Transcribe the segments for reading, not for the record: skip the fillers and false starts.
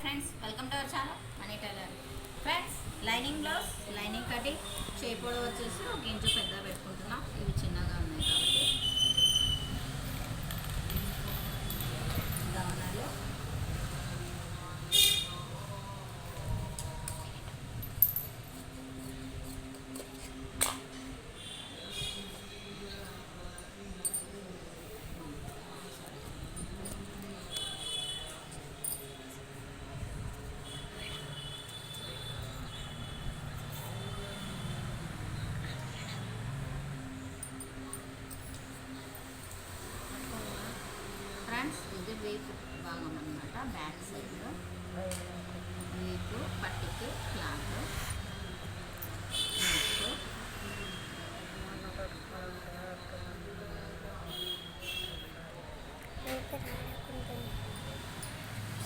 Friends, welcome to our channel Mani tailor. Friends, lining blouse, lining cutting, చేయి పొడవు వచ్చేసి ఒక ఇంచు పెద్ద పెట్టుకుంటున్నాం. ఇవి చిన్నగా ఉన్నాయి కాబట్టి గమనాలు ఫ్రెండ్స్, ఇది వీపు భాగం అన్నమాట. బ్యాక్ సైడ్లో వీపు పట్టికి క్లాత్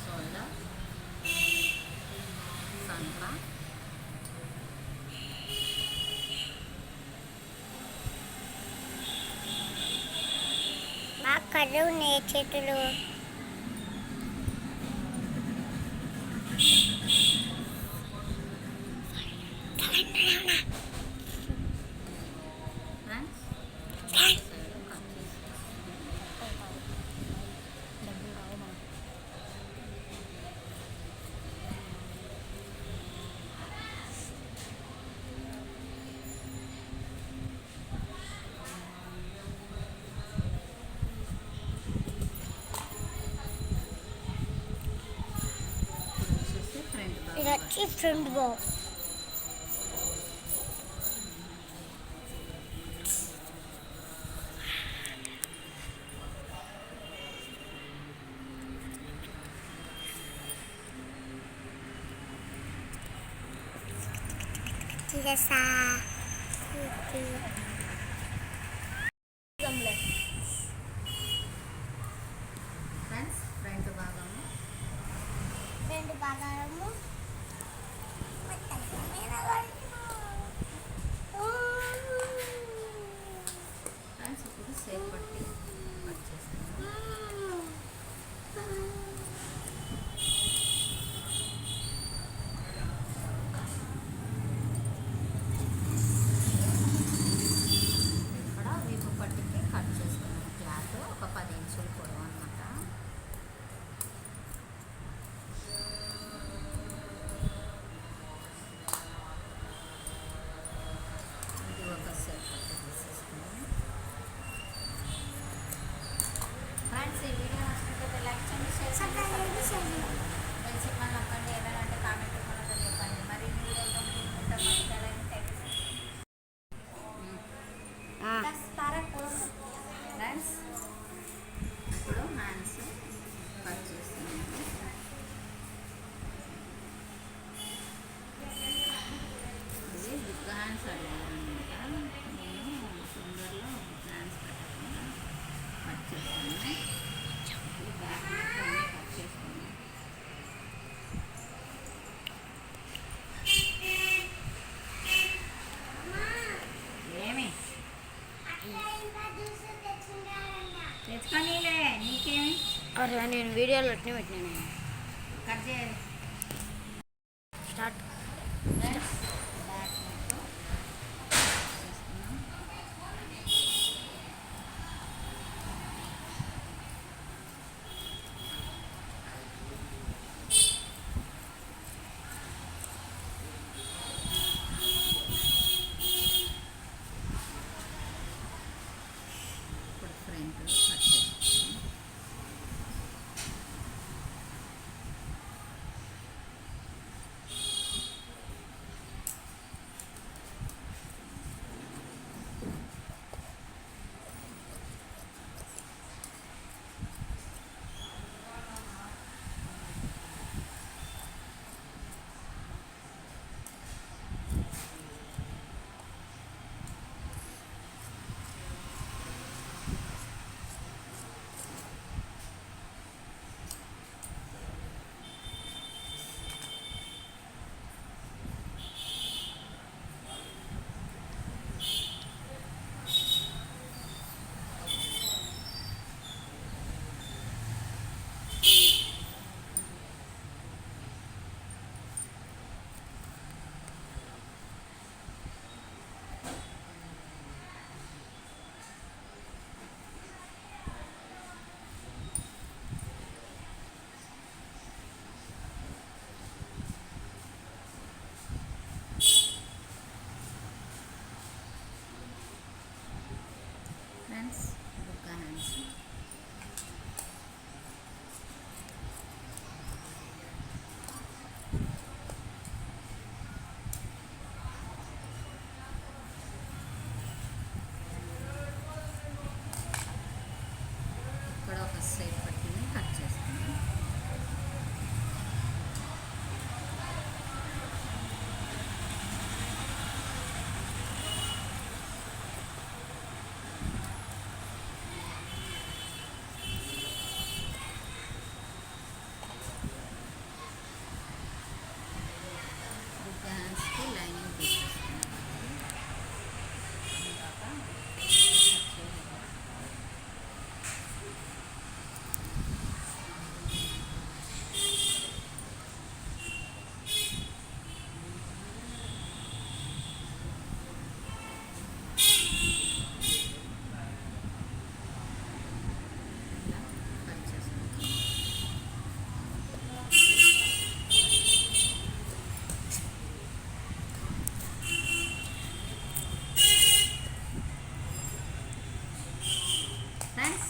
షోల్డర్ సంక మా కళ్ళు నే చేతులు ఇది వచ్చి front box. Teresa. Friends, front భాగము రెండు భాగాలము ఫ్రెండ్స్ ఇప్పుడు సేఫ్ పట్టి వచ్చేస్తాను. ఇక్కడ వీపు పట్టికి కట్ చేసుకున్నాను. క్లాత్ ఒక 10 ఇంచులు పొడవు అన్నమాట. ఇది ఒక సెట్ పట్టి తీసేసుకున్నాను. ఫ్రెండ్స్, ఈ వీడియో నచ్చినట్లయితే లైక్ చేయండి, షేర్ చేయండి, తెలిసి మన నప్పండి. ఏదైనా అంటే కామెంట్ రూపంలో చెప్పండి. మరి ఈ వీడియోలో ఫ్రెండ్స్, ఇప్పుడు హ్యాండ్స్ కట్ చేస్తున్నాను. ఇది బిగ్ హ్యాండ్స్ అడిగారనమాట. నేను తొందరలో హ్యాండ్స్ పెట్టకుండా కట్ చేస్తాను. ఈ బ్యాక్ కట్ చేసుకున్నాను. ఏమి తెచ్చుకోనీలే, నీకేమి అరే నేను వీడియోలో అట్నే పెట్టినాను. కట్ చేయాలి. స్టార్ట్. ఫ్రెండ్స్, బ్యాక్ నెక్ చేసుకున్నాం. ఇప్పుడు ఫ్రంట్ కట్ చేసుకున్నాం.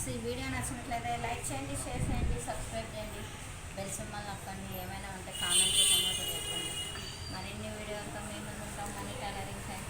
ఫ్రెండ్స్ ఈ వీడియో నచ్చినట్లయితే లైక్ చేయండి, షేర్ చేయండి, సబ్స్క్రైబ్ చేయండి, బెల్ సింబల్ నొక్కండి. ఏమైనా ఉంటే కామెంట్ రూపంలో తెలియజేయండి. మరిన్ని వీడియోలతో మేము ముందు ఉంటాం. Money tailoring time.